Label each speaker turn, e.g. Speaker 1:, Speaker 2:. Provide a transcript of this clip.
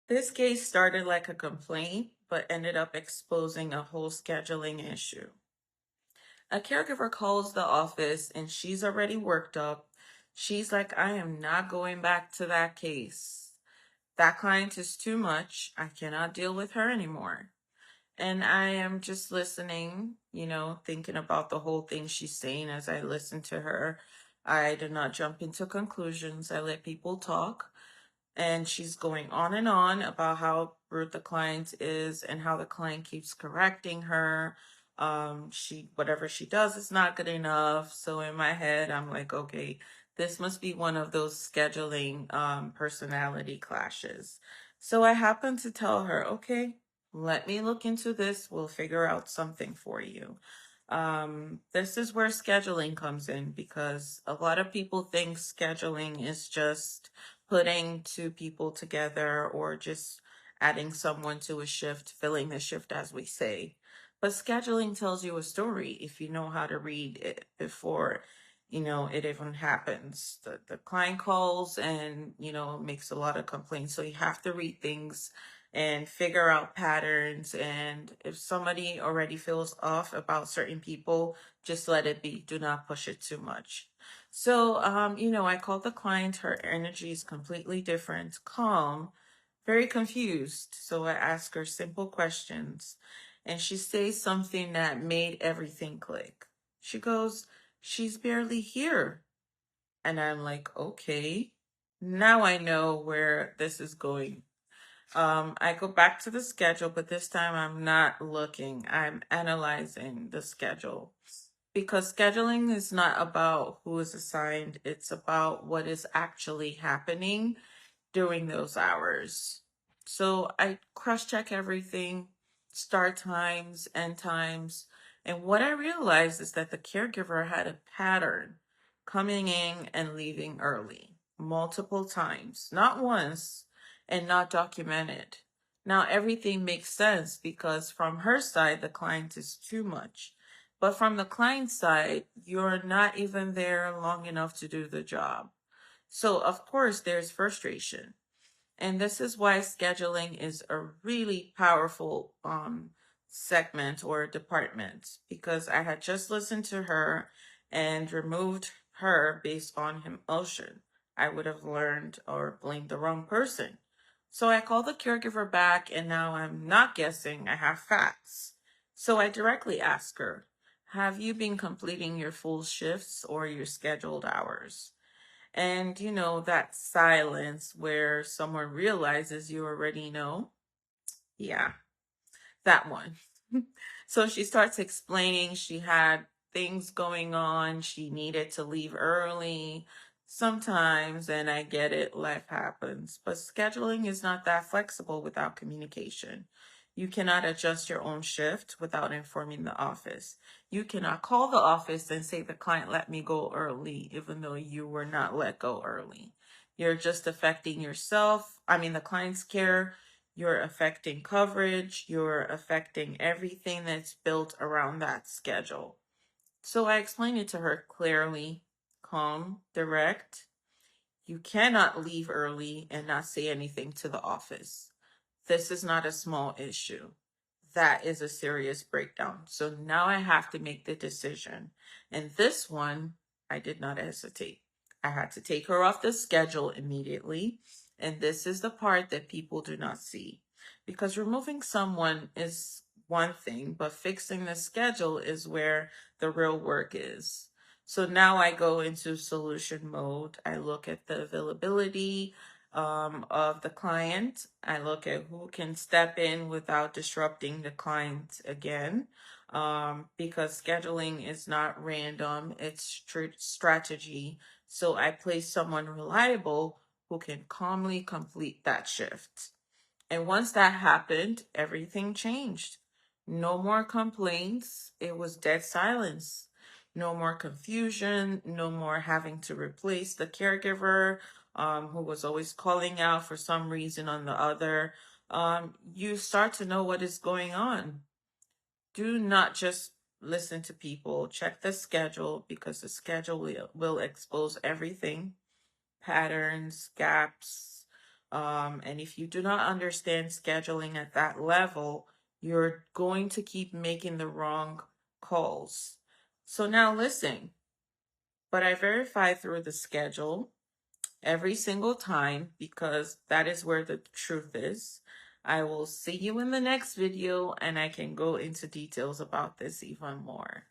Speaker 1: This case started like a complaint, but ended up exposing a whole scheduling issue. A caregiver calls the office and she's already worked up. She's like, I am not going back to that case. That client is too much. I cannot deal with her anymore. And I am just listening, thinking about the whole thing she's saying as I listen to her. I do not jump into conclusions. I let people talk. And she's going on and on about how rude the client is and how the client keeps correcting her. She whatever she does is not good enough. So in my head, I'm like, okay, this must be one of those scheduling personality clashes. So I happen to tell her, okay, let me look into this. We'll figure out something for you. This is where scheduling comes in because a lot of people think scheduling is just putting two people together or just adding someone to a shift, filling the shift, as we say. But scheduling tells you a story if you know how to read it before, it even happens. The client calls and, makes a lot of complaints. So you have to read things and figure out patterns. And if somebody already feels off about certain people, just let it be. Do not push it too much. So, I called the client. Her energy is completely different, calm, very confused. So I asked her simple questions, and she says something that made everything click. She goes, she's barely here. And I'm like, okay, now I know where this is going. I go back to the schedule, but this time I'm not looking. I'm analyzing the schedule because scheduling is not about who is assigned, it's about what is actually happening during those hours. So I cross check everything, start times, end times. And what I realized is that the caregiver had a pattern coming in and leaving early multiple times, not once and not documented. Now everything makes sense because from her side, the client is too much. But from the client side, you're not even there long enough to do the job. So, of course, there's frustration. And this is why scheduling is a really powerful segment or department because I had just listened to her and removed her based on emotion. I would have learned or blamed the wrong person. So I called the caregiver back and now I'm not guessing, I have facts. So I directly asked her, have you been completing your full shifts or your scheduled hours? And that silence where someone realizes you already know. Yeah, that one. So she starts explaining she had things going on. She needed to leave early sometimes, and I get it, life happens. But scheduling is not that flexible without communication. You cannot adjust your own shift without informing the office. You cannot call the office and say the client let me go early, even though you were not let go early. You're just affecting yourself, the client's care, you're affecting coverage, you're affecting everything that's built around that schedule. So I explained it to her clearly, calm, direct. You cannot leave early and not say anything to the office. This is not a small issue. That is a serious breakdown. So now I have to make the decision. And this one, I did not hesitate. I had to take her off the schedule immediately. And this is the part that people do not see. Because removing someone is one thing, but fixing the schedule is where the real work is. So now I go into solution mode. I look at the availability of the client. I look at who can step in without disrupting the client again. Because scheduling is not random, it's strategy. So I place someone reliable who can calmly complete that shift. And once that happened, everything changed. No more complaints. It was dead silence. No more confusion. No more having to replace the caregiver who was always calling out for some reason on the other. You start to know what is going on. Do not just listen to people. Check the schedule because the schedule will expose everything, patterns, gaps, And if you do not understand scheduling at that level, you're going to keep making the wrong calls. So now listen, but I verify through the schedule every single time because that is where the truth is. I will see you in the next video and I can go into details about this even more.